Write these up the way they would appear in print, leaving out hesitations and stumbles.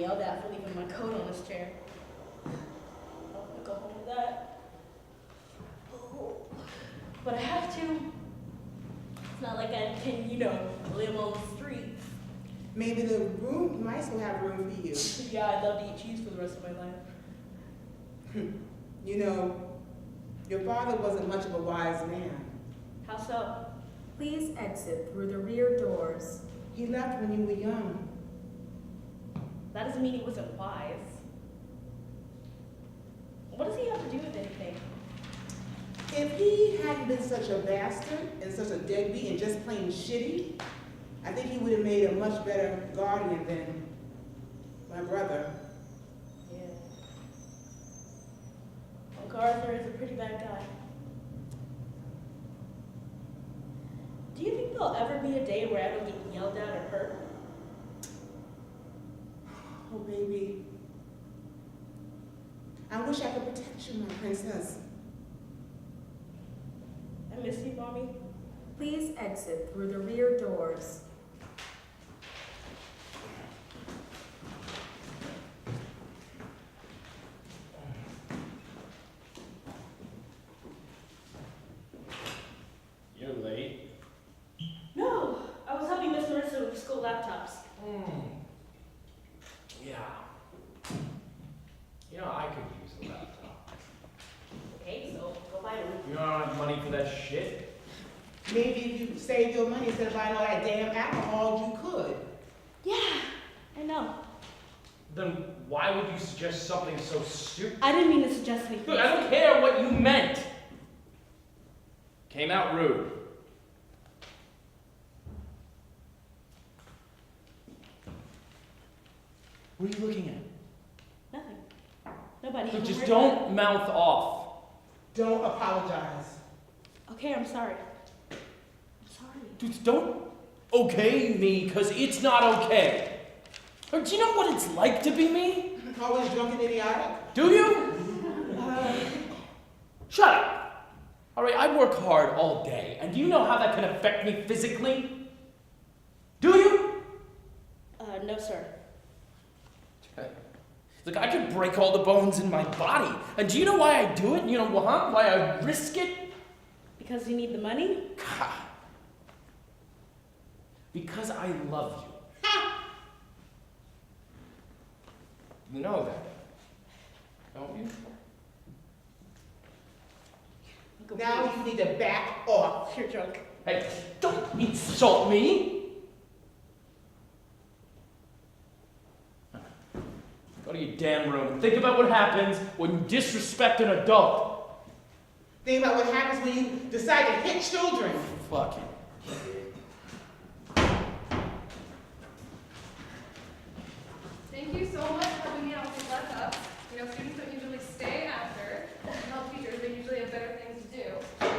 yelled at for leaving my coat on his chair. I don't want to go home with that. Oh, but I have to. It's not like I can, live on the street. Maybe the mice will have room for you. Yeah, I'd love to eat cheese for the rest of my life. Your father wasn't much of a wise man. How so? Please exit through the rear doors. He left when you were young. That doesn't mean he wasn't wise. What does he have to do with anything? If he hadn't been such a bastard and such a deadbeat and just plain shitty, I think he would have made a much better guardian than my brother. Yeah. Uncle Arthur is a pretty bad guy. Do you think there'll ever be a day where I don't get yelled at or hurt? Oh, baby. I wish I could protect you, my princess. I miss you, Mommy. Please exit through the rear doors. You're late. No, I was helping Miss Marissa with the school laptops. Yeah. I could use a laptop. Okay, so go buy one. You don't have money for that shit? Maybe if you saved your money instead of buying all that damn alcohol, you could. Yeah, I know. Then why would you suggest something so stupid? I didn't mean to suggest anything. Look, I don't care what you meant. Came out rude. What are you looking at? Nothing. Nobody. Look, Don't just worry don't about mouth off. Don't apologize. it. Okay, I'm sorry. I'm sorry. Dude, don't okay me, because it's not okay. Or do you know what it's like to be me? Always drunk and idiotic. Do you? Shut up. All right, I work hard all day, and do you know how that can affect me physically? Do you? No, sir. Look, I could break all the bones in my body, and do you know why I do it? You know why I risk it? Because you need the money? God. Because I love you. You know that, don't you? Now you need to back off. You're drunk. Hey, don't insult me! Go to your damn room and think about what happens when you disrespect an adult. Think about what happens when you decide to hit children. Fucking. Thank you so much for helping me out with these laptops. Students don't usually stay after and help teachers. They usually have better things to do.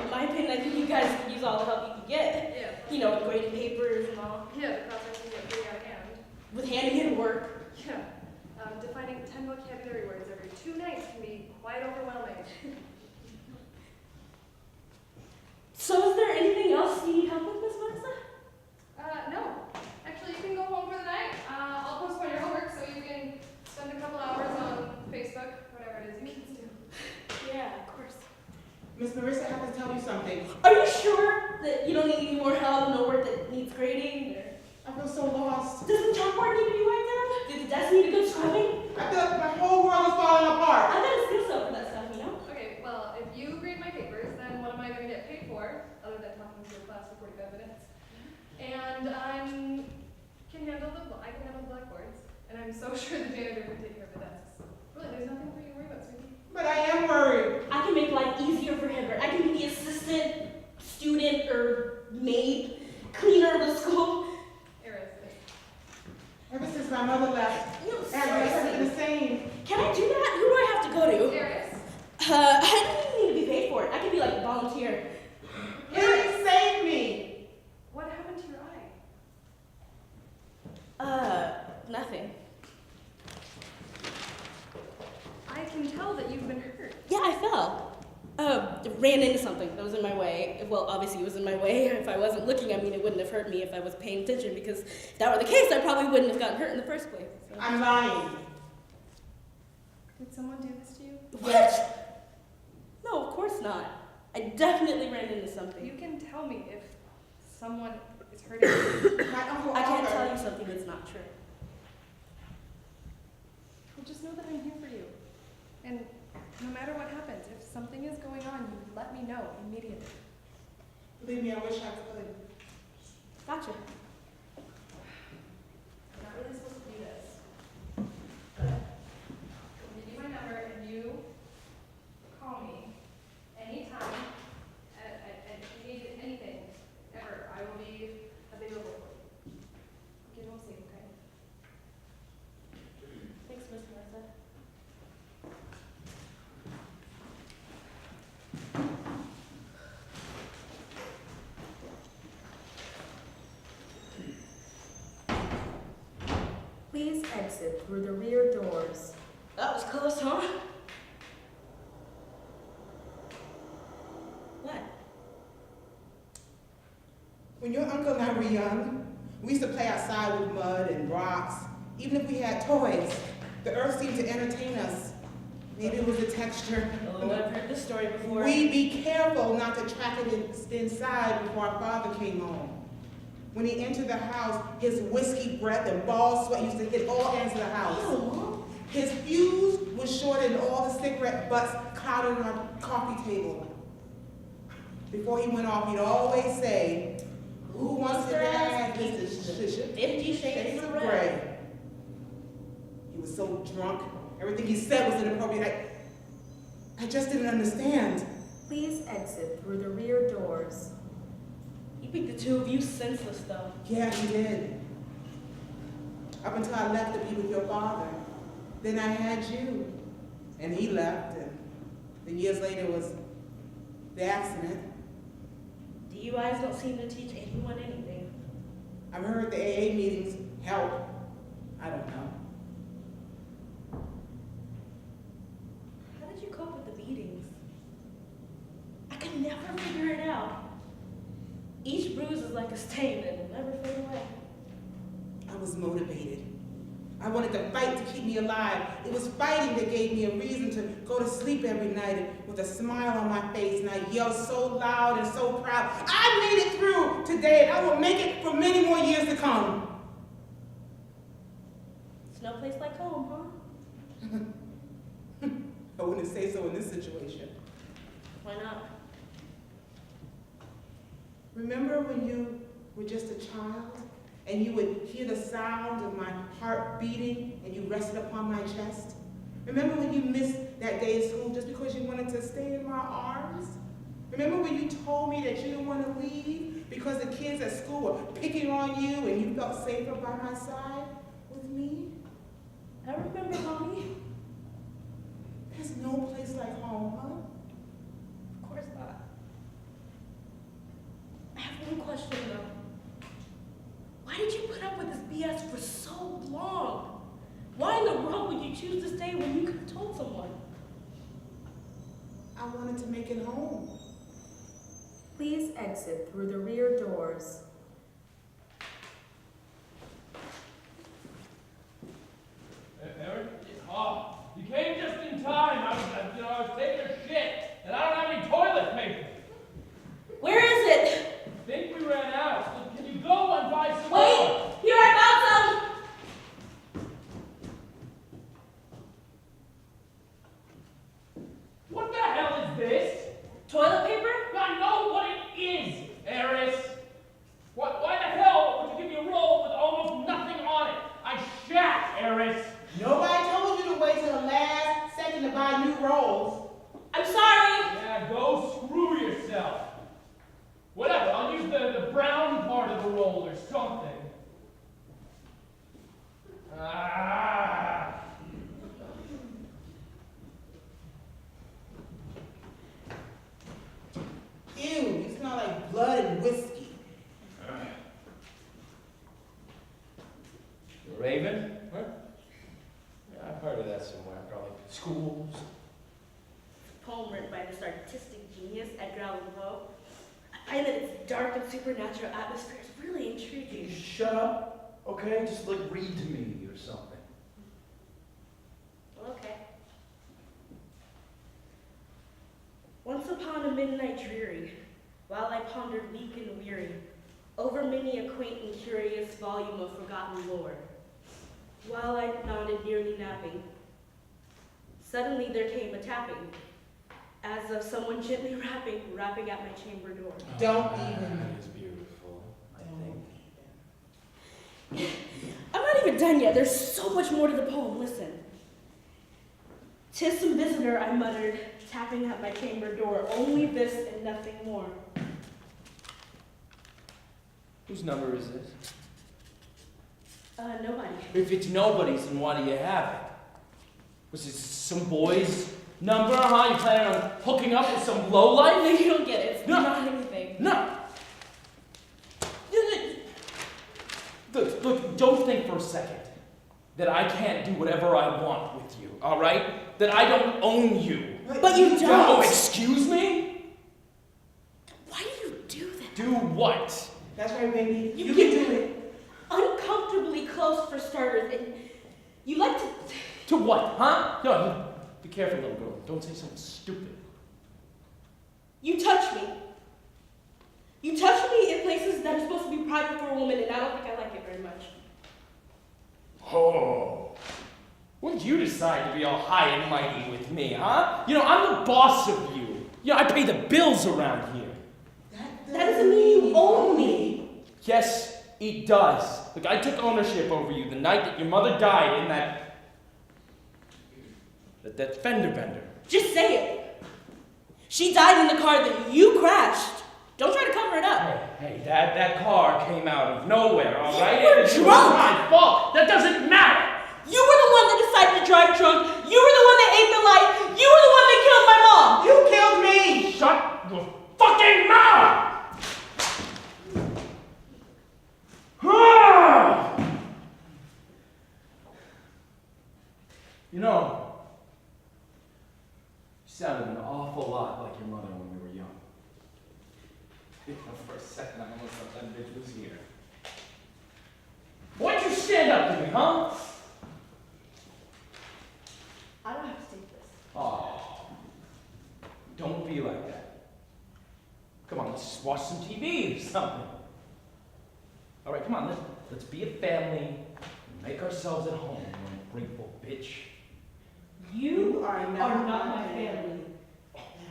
In my opinion, I think you guys could use all the help you can get. Yeah. Grading papers and all. Yeah, the process can get pretty out of hand. With handing in work. Yeah. Defining 10 vocabulary words every 2 nights can be quite overwhelming. So is there anything else you need help with, Miss Marissa? No. Actually, you can go home for the night. I'll postpone your homework so you can spend a couple hours on Facebook, whatever it is you kids do. Yeah, of course. Miss Marissa, I have to tell you something. Are you sure that you don't need any more help, no work that needs grading? Or... I feel so lost. Does the chalkboard need to be wiped down? Did the desk need a good scrubbing? I feel like my whole world is falling apart. I got a skill set for that stuff, Okay, well, if you grade my papers, then what am I going to get paid for, other than talking to a class for 45 minutes? And I can handle the blackboards, and I'm so sure the janitor can take care of the desks. Really, there's nothing for you to worry about, sweetie. But I am worried. I can make life easier for him. I can be the assistant, student, or maid, cleaner of the school. Ever since my mother left, No, everything has been seriously. the same. Can I do that? Who do I have to go to? Darius? I don't even need to be paid for it. I can be like a volunteer. Please save me. What happened to your eye? Nothing. I can tell that you've been hurt. Yeah, I fell. Ran into something that was in my way. Well, obviously it was in my way. If I wasn't looking, I mean, it wouldn't have hurt me if I was paying attention, because if that were the case, I probably wouldn't have gotten hurt in the first place. So. I'm lying. Did someone do this to you? What? No, of course not. I definitely ran into something. You can tell me if someone is hurting you. My Uncle I can't Arthur. tell you something that's not true. Well, just know that I'm here for you. And no matter what happens, if something is going on, you let me know immediately. Believe me, I wish I could. Gotcha. I'm not really supposed to do this. But I'll give you my number and you call me anytime. And if you need anything, ever, I will be available for you. Get home safe, okay? Thanks, Miss Martha. Please exit through the rear doors. That was close, huh? What? When your uncle and I were young, we used to play outside with mud and rocks. Even if we had toys, the earth seemed to entertain us. Maybe it was the texture. Oh, I've heard this story before. We'd be careful not to track it inside before our father came home. When he entered the house, his whiskey breath and ball sweat used to hit all ends of the house. Oh, His fuse was short and all the cigarette butts clouded on our coffee table. Before he went off, he'd always say, "Who wants to have this 50 Shades of Grey." He was so drunk. Everything he said was inappropriate. I just didn't understand. Please exit through the rear doors. You think the two of you senseless, though. Yeah, he did. Up until I left to be with your father. Then I had you. And he left, and then years later was the accident. DUIs don't seem to teach anyone anything. I've heard the AA meetings help. I don't know. How did you cope with the beatings? I could never figure it out. Each bruise is like a stain that will never fade away. I was motivated. I wanted to fight to keep me alive. It was fighting that gave me a reason to go to sleep every night with a smile on my face, and I yelled so loud and so proud. I made it through today, and I will make it for many more years to come. It's no place like home, huh? I wouldn't say so in this situation. Why not? Remember when you were just a child and you would hear the sound of my heart beating and you rested upon my chest? Remember when you missed that day of school just because you wanted to stay in my arms? Remember when you told me that you didn't want to leave because the kids at school were picking on you and you felt safer by my side with me? I remember, Mommy. There's no place like home, huh? Of course not. I have one question, though. Why did you put up with this BS for so long? Why in the world would you choose to stay when you could have told someone? I wanted to make it home. Please exit through the rear doors. Aaron? Oh, you came just in time. I was taking a shit, and I don't have any toilet paper. Where is it? I think we ran out. Can you go and buy some more? Wait! Here, I found some! What the hell is this? Toilet paper? I know what it is, Eris. Why the hell would you give me a roll with almost nothing on it? I shat, Eris. Nobody told you to wait till the last second to buy new rolls. I'm sorry! Yeah, go screw yourself. Whatever, I'll use the brown part of the roll or something. Ah. Ew, you smell like blood and whiskey. Raven? Huh? Yeah, I've heard of that somewhere, probably. Schools. Poem written by this artistic genius, Edgar Allan Poe. I ended dark and supernatural atmosphere is really intriguing. You shut up, okay? Just like read to me or something. Okay. Once upon a midnight dreary, while I pondered weak and weary, over many a quaint and curious volume of forgotten lore, while I nodded nearly napping, suddenly there came a tapping, as of someone gently rapping at my chamber door. Don't even. That is beautiful, I think. I'm not even done yet. There's so much more to the poem. Listen. "'Tis some visitor," I muttered, tapping at my chamber door. "Only this and nothing more." Whose number is this? Nobody. If it's nobody's, then why do you have it? Was it some boy's number, huh? You planning on hooking up with some lowlife? No, you don't get it. It's No. not anything. No. Look, don't think for a second that I can't do whatever I want with you, all right? That I don't own you. But you don't. Oh, excuse me? Why do you do that? Do what? That's right, baby. You You can can do it. Uncomfortably close for starters, and you like to... To what, huh? No, be careful, little girl. Don't say something stupid. You touch me. You touch me in places that are supposed to be private for a woman, and I don't think I like it very much. Oh. When did you decide to be all high and mighty with me, huh? You know, I'm the boss of you. You know, I pay the bills around here. That doesn't mean you own me. Yes, it does. Look, I took ownership over you the night that your mother died in that fender bender. Just say it. She died in the car that you crashed. Don't try to cover it up. Hey, that car came out of nowhere, all right? You were It was drunk. my fault. That doesn't matter. You were the one that decided to drive drunk. You were the one that ate the light. You were the one that killed my mom. You killed me! Shut your fucking mouth! You know, you sounded an awful lot like your mother when we were young. You know, for a second, I almost thought that bitch was here. Why'd you stand up to me, huh? I don't have to take this. Oh, don't be like that. Come on, let's just watch some TV or something. All right, come on, let's be a family and make ourselves at home, you ungrateful bitch. You are not my family.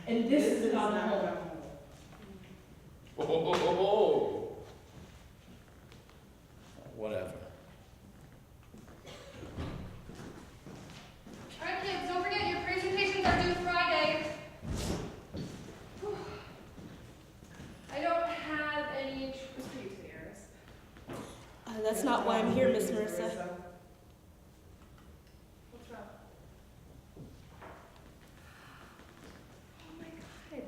And this is not a home. Oh. Whatever. All right, kids, don't forget your presentations are due Friday. Whew. I don't have any truths for you today, Iris. That's not why I'm here, Miss Marissa. What's wrong? Oh my God.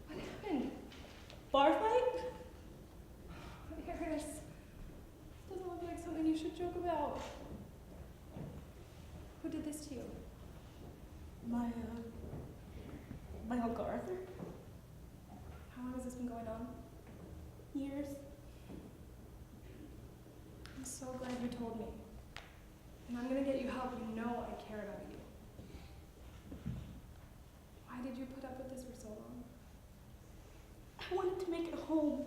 What happened? Bar fight? Iris, this doesn't look like something you should joke about. Who did this to you? My Uncle Arthur? How long has this been going on? Years. I'm so glad you told me. And I'm gonna get you help. You know I care about you. Why did you put up with this for so long? I wanted to make it a home.